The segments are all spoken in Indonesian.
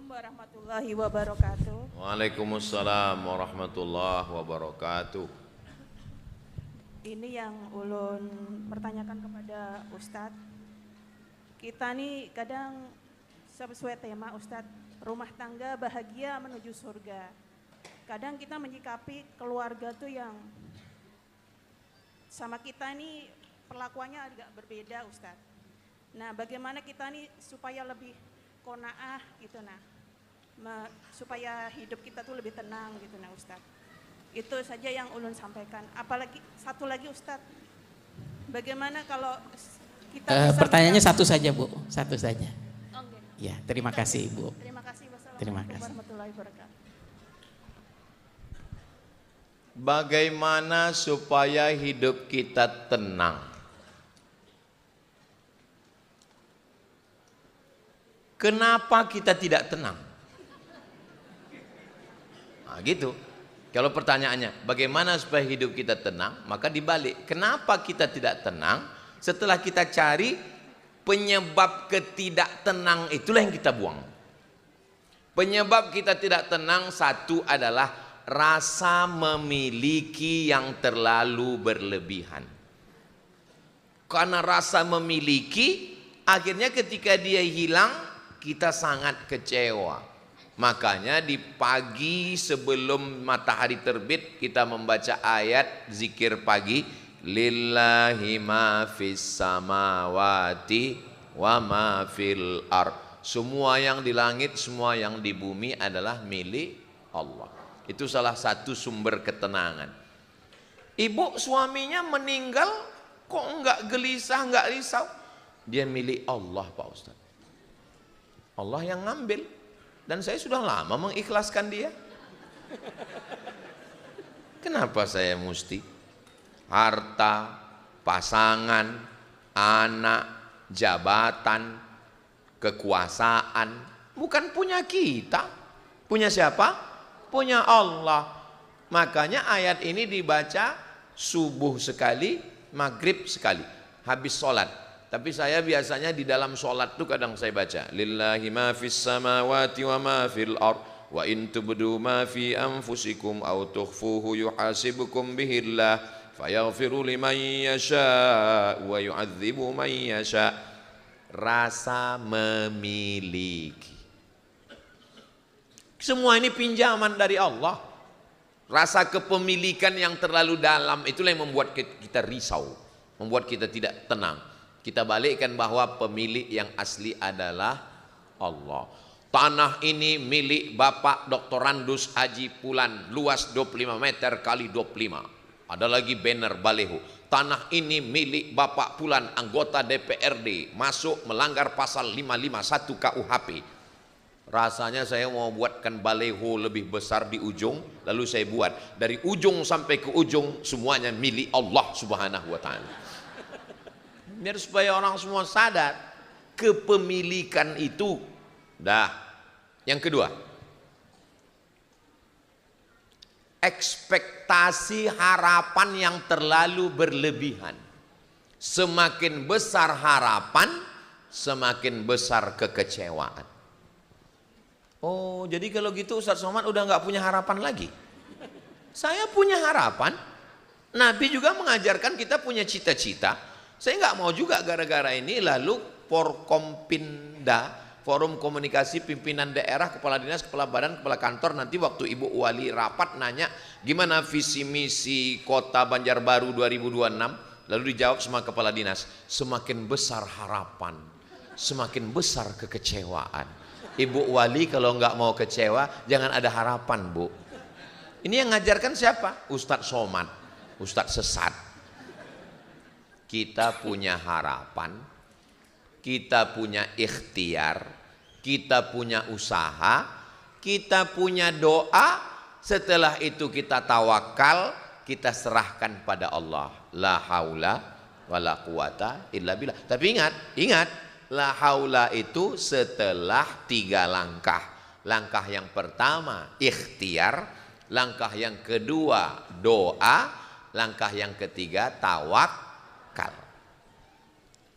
warahmatullahi wabarakatuh. Waalaikumsalam warahmatullahi wabarakatuh. Ini yang ulun pertanyakan kepada Ustadz. Kita nih kadang sesuai tema Ustadz, rumah tangga bahagia menuju surga. Kadang kita menyikapi keluarga tuh yang sama kita nih perlakuannya agak berbeda Ustadz. Nah, bagaimana kita nih supaya lebih qanaah gitu supaya hidup kita tuh lebih tenang gitu Ustadz. Itu saja yang ulun sampaikan. Apalagi satu lagi Ustadz, bagaimana kalau kita pertanyaannya satu saja Bu, satu saja. Okay. Ya, terima kasih Bu. Terima kasih. Terima Wassalamualaikum kasih. warahmatullahi wabarakatuh. Bagaimana supaya hidup kita tenang? Kenapa kita tidak tenang? Nah, gitu. Kalau pertanyaannya, bagaimana supaya hidup kita tenang? Maka dibalik, kenapa kita tidak tenang? Setelah kita cari penyebab ketidaktenang, itulah yang kita buang. Penyebab kita tidak tenang satu adalah rasa memiliki yang terlalu berlebihan. Karena rasa memiliki, akhirnya ketika dia hilang, kita sangat kecewa. Makanya di pagi sebelum matahari terbit kita membaca ayat zikir pagi, lillahi ma fis samawati wa ma fil ard. Semua yang di langit, semua yang di bumi adalah milik Allah. Itu salah satu sumber ketenangan. Ibu suaminya meninggal kok enggak gelisah, enggak risau? Dia milik Allah Pak Ustaz. Allah yang ngambil. Dan saya sudah lama mengikhlaskan dia. Kenapa saya mesti? Harta, pasangan, anak, jabatan, kekuasaan bukan punya kita. Punya siapa? Punya Allah. Makanya ayat ini dibaca subuh sekali, maghrib sekali, habis sholat. Tapi saya biasanya di dalam sholat tuh kadang saya baca lillahi ma fis samawati wa ma fil ard wa in tubdu ma fi anfusikum aw tukhfuhu yuhasibukum bihillah fayaghfiru liman yasha wa yu'adzibu man yasha. Rasa memiliki, semua ini pinjaman dari Allah. Rasa kepemilikan yang terlalu dalam itulah yang membuat kita risau, membuat kita tidak tenang. Kita balikkan bahwa pemilik yang asli adalah Allah. Tanah ini milik Bapak Dr. Randus Haji Pulan, luas 25 meter kali 25. Ada lagi banner baleho. Tanah ini milik Bapak Pulan, anggota DPRD, masuk melanggar pasal 551 KUHP. Rasanya saya mau buatkan baleho lebih besar di ujung, lalu saya buat dari ujung sampai ke ujung semuanya milik Allah Subhanahu wa taala. Biar supaya orang semua sadar kepemilikan itu. Dah. Yang kedua, ekspektasi harapan yang terlalu berlebihan. Semakin besar harapan, semakin besar kekecewaan. Oh, jadi kalau gitu Ustaz Somad udah nggak punya harapan lagi. Saya punya harapan. Nabi juga mengajarkan kita punya cita-cita. Saya nggak mau juga gara-gara ini lalu Forkompinda, Forum Komunikasi Pimpinan Daerah, Kepala Dinas, Kepala Badan, Kepala Kantor, nanti waktu Ibu Wali rapat nanya gimana visi misi Kota Banjarbaru 2026, lalu dijawab sama Kepala Dinas, semakin besar harapan, semakin besar kekecewaan. Ibu Wali kalau nggak mau kecewa jangan ada harapan Bu. Ini yang ngajarkan siapa? Ustadz Somad, Ustadz sesat. Kita punya harapan, kita punya ikhtiar, kita punya usaha, kita punya doa, setelah itu kita tawakal, kita serahkan pada Allah. La haula wala quwata illa billah. Tapi ingat, la haula itu setelah 3 langkah. Langkah yang pertama ikhtiar, langkah yang kedua doa, langkah yang ketiga tawakal.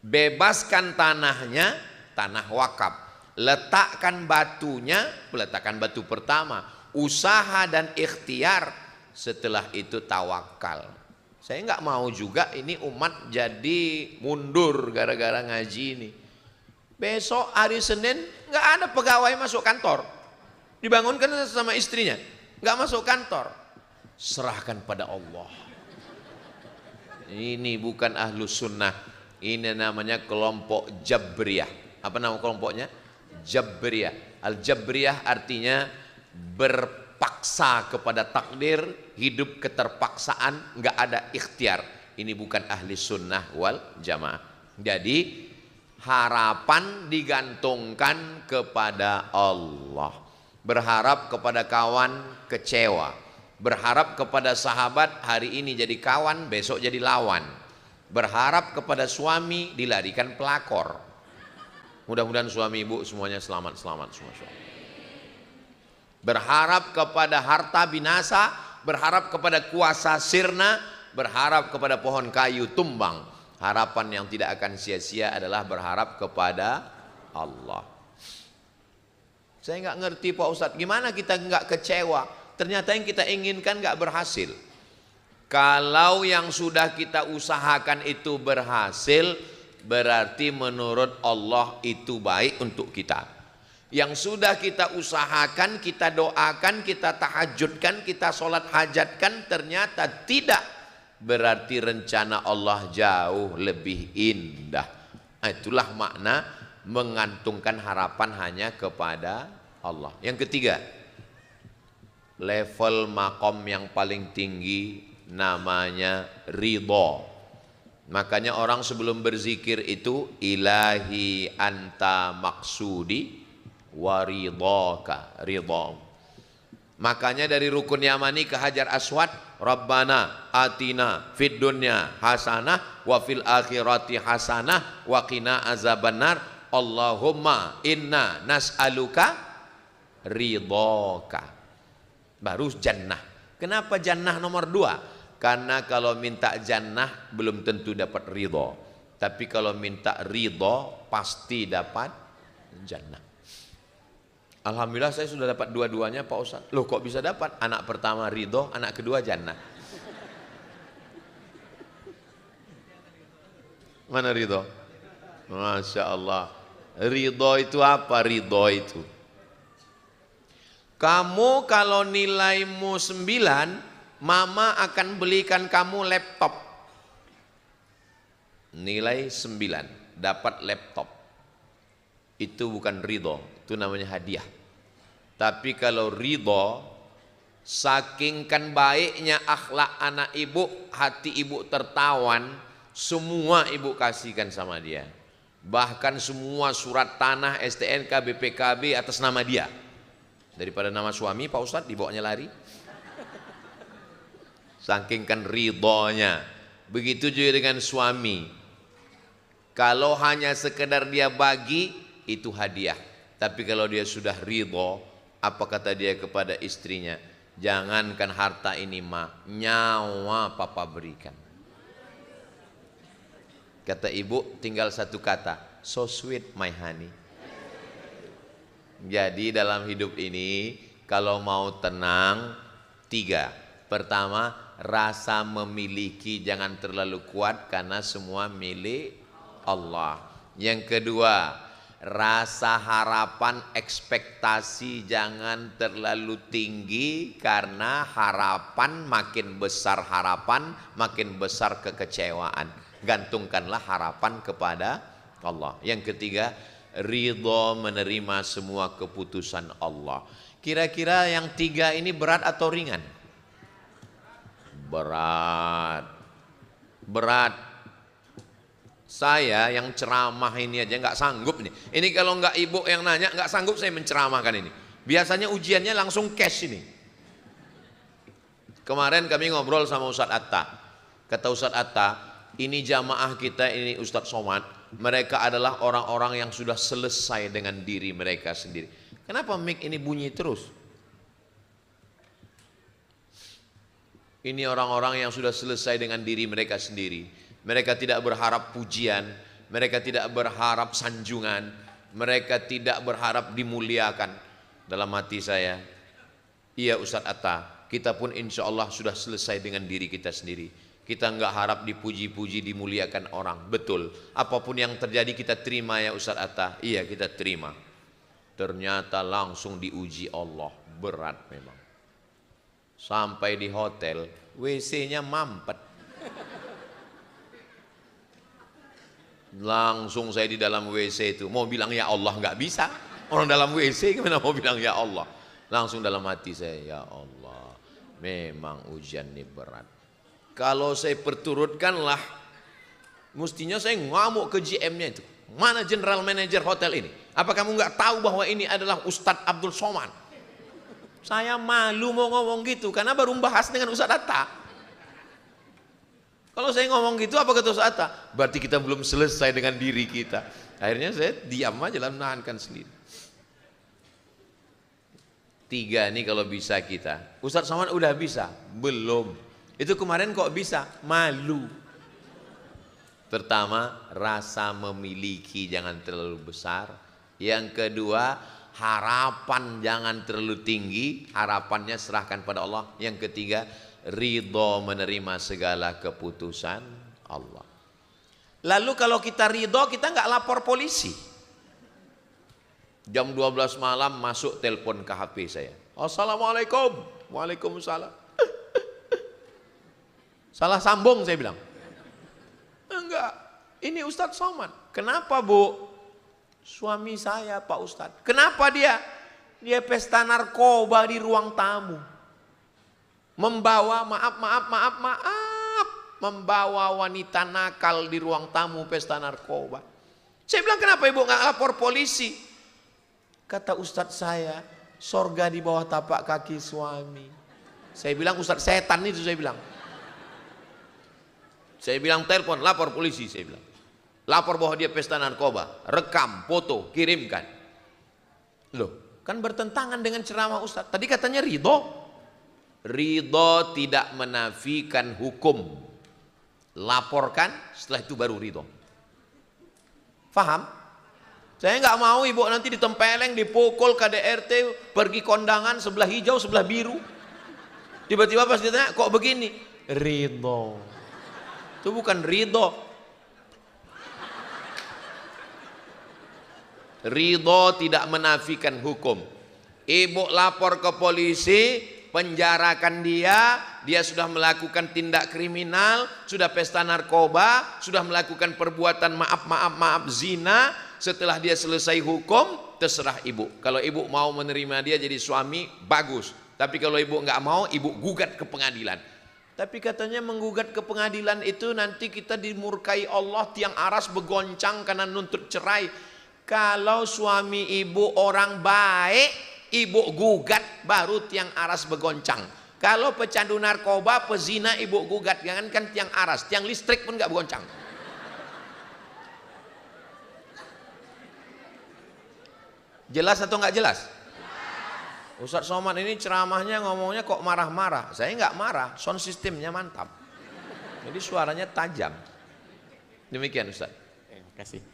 Bebaskan tanahnya, tanah wakaf. Letakkan batunya, letakkan batu pertama, usaha dan ikhtiar, setelah itu tawakal. Saya nggak mau juga ini umat jadi mundur gara-gara ngaji ini. Besok hari Senin nggak ada pegawai masuk kantor, dibangunkan sama istrinya, nggak masuk kantor. Serahkan pada Allah. Ini bukan ahlus sunnah, ini namanya kelompok Jabriyah. Apa nama kelompoknya? Jabriyah. Al-Jabriyah artinya berpaksa kepada takdir, hidup keterpaksaan, nggak ada ikhtiar. Ini bukan ahli sunnah wal jamaah. Jadi harapan digantungkan kepada Allah. Berharap kepada kawan kecewa, berharap kepada sahabat hari ini jadi kawan, besok jadi lawan. Berharap kepada suami dilarikan pelakor. Mudah-mudahan suami ibu semuanya selamat-selamat semua. Berharap kepada harta binasa, berharap kepada kuasa sirna, berharap kepada pohon kayu tumbang. Harapan yang tidak akan sia-sia adalah berharap kepada Allah. Saya nggak ngerti Pak Ustadz, gimana kita nggak kecewa? Ternyata yang kita inginkan nggak berhasil. Kalau yang sudah kita usahakan itu berhasil, berarti menurut Allah itu baik untuk kita. Yang sudah kita usahakan, kita doakan, kita tahajudkan, kita sholat hajatkan, ternyata tidak, berarti rencana Allah jauh lebih indah. Itulah makna mengantungkan harapan hanya kepada Allah. Yang ketiga, level makom yang paling tinggi namanya ridho. Makanya orang sebelum berzikir itu ilahi anta maksudi waridhaka ridho. Makanya dari rukun yamani ke hajar aswad, Rabbana atina fid dunya hasanah wa fil akhirati hasanah wa qina azabannar. Allahumma inna nas'aluka ridhoka. Baru jannah. Kenapa jannah nomor 2? Karena kalau minta jannah belum tentu dapat ridho, tapi kalau minta ridho pasti dapat jannah. Alhamdulillah saya sudah dapat dua-duanya Pak Ustadz. Loh kok bisa dapat? Anak pertama ridho, anak kedua jannah. Mana ridho? Masya Allah. Ridho itu apa? Ridho itu, kamu kalau nilaimu 9, Mama akan belikan kamu laptop. Nilai 9, dapat laptop. Itu bukan ridho, itu namanya hadiah. Tapi kalau ridho, saking kan baiknya akhlak anak ibu, hati ibu tertawan, semua ibu kasihkan sama dia. Bahkan semua surat tanah, STNK, BPKB atas nama dia. Daripada nama suami Pak Ustadz dibawanya lari. Saking kan ridhonya. Begitu juga dengan suami. Kalau hanya sekedar dia bagi, itu hadiah. Tapi kalau dia sudah ridho, apa kata dia kepada istrinya? Jangankan harta ini ma, nyawa papa berikan. Kata ibu tinggal satu kata, so sweet my honey. Jadi dalam hidup ini kalau mau tenang, 3. Pertama, rasa memiliki jangan terlalu kuat karena semua milik Allah. Yang kedua, rasa harapan ekspektasi jangan terlalu tinggi karena harapan makin besar harapan makin besar kekecewaan. Gantungkanlah harapan kepada Allah. Yang ketiga, ridho menerima semua keputusan Allah. Kira-kira yang 3 ini berat atau ringan? Berat. Saya yang ceramah ini aja nggak sanggup nih. Ini kalau nggak ibu yang nanya nggak sanggup saya menceramahkan ini. Biasanya ujiannya langsung cash ini. Kemarin kami ngobrol sama Ustadz Atta. Kata Ustadz Atta, ini jamaah kita ini Ustadz Somad, mereka adalah orang-orang yang sudah selesai dengan diri mereka sendiri. Kenapa mic ini bunyi terus? Ini orang-orang yang sudah selesai dengan diri mereka sendiri. Mereka tidak berharap pujian, mereka tidak berharap sanjungan, Mereka tidak berharap dimuliakan. Dalam hati saya, iya Ustadz Atta, kita pun insya Allah sudah selesai dengan diri kita sendiri. Kita nggak harap dipuji-puji, dimuliakan orang. Betul, apapun yang terjadi kita terima ya Ustadz Atta. Iya kita terima. Ternyata langsung diuji Allah, berat memang. Sampai di hotel, WC-nya mampet. Langsung saya di dalam WC itu, mau bilang ya Allah nggak bisa. Orang dalam WC gimana mau bilang ya Allah. Langsung dalam hati saya, ya Allah, memang ujian ini berat. Kalau saya perturutkanlah, mestinya saya ngamuk ke GM-nya itu. Mana general manager hotel ini? Apa kamu nggak tahu bahwa ini adalah Ustadz Abdul Somad? Saya malu mau ngomong gitu karena baru bahas dengan Ustadz Atta. Kalau saya ngomong gitu apa kata Ustadz Atta? Berarti kita belum selesai dengan diri kita. Akhirnya saya diam aja lah, menahankan sendiri. 3 nih kalau bisa kita. Ustadz Somad udah bisa? Belum. Itu kemarin kok bisa? Malu. Pertama, rasa memiliki jangan terlalu besar. Yang kedua, harapan jangan terlalu tinggi. Harapannya serahkan pada Allah. Yang ketiga, ridho menerima segala keputusan Allah. Lalu kalau kita ridho, kita nggak lapor polisi. Jam 12 malam masuk telepon ke HP saya. Assalamualaikum. Waalaikumsalam. Salah sambung saya bilang. Enggak, ini Ustadz Somad. Kenapa Bu? Suami saya Pak Ustadz. Kenapa dia? Dia pesta narkoba di ruang tamu. Membawa, membawa wanita nakal di ruang tamu pesta narkoba. Saya bilang kenapa Ibu nggak lapor polisi? Kata Ustadz saya, sorga di bawah tapak kaki suami. Saya bilang Ustadz setan itu saya bilang. Saya bilang telepon, lapor polisi saya bilang. Lapor bahwa dia pesta narkoba, rekam, foto, kirimkan. Loh, kan bertentangan dengan ceramah Ustadz. Tadi katanya ridho. Ridho tidak menafikan hukum. Laporkan, setelah itu baru ridho. Faham? Saya nggak mau ibu nanti ditempeleng, dipukul KDRT, pergi kondangan sebelah hijau, sebelah biru. Tiba-tiba pas ditanya, kok begini? Ridho. Itu bukan ridho. Ridho tidak menafikan hukum. Ibu lapor ke polisi, penjarakan dia sudah melakukan tindak kriminal, sudah pesta narkoba, sudah melakukan perbuatan maaf zina. Setelah dia selesai hukum, terserah ibu. Kalau ibu mau menerima dia jadi suami, bagus. Tapi kalau ibu nggak mau, ibu gugat ke pengadilan. Tapi katanya menggugat ke pengadilan itu nanti kita dimurkai Allah, tiang aras bergoncang karena nuntut cerai. Kalau suami ibu orang baik, ibu gugat baru tiang aras bergoncang. Kalau pecandu narkoba, pezina ibu gugat, jangankan tiang aras, tiang listrik pun nggak bergoncang. Jelas atau nggak jelas? Ustadz Somad ini ceramahnya ngomongnya kok marah-marah. Saya nggak marah, sound systemnya mantap. Jadi suaranya tajam. Demikian Ustadz. Terima kasih.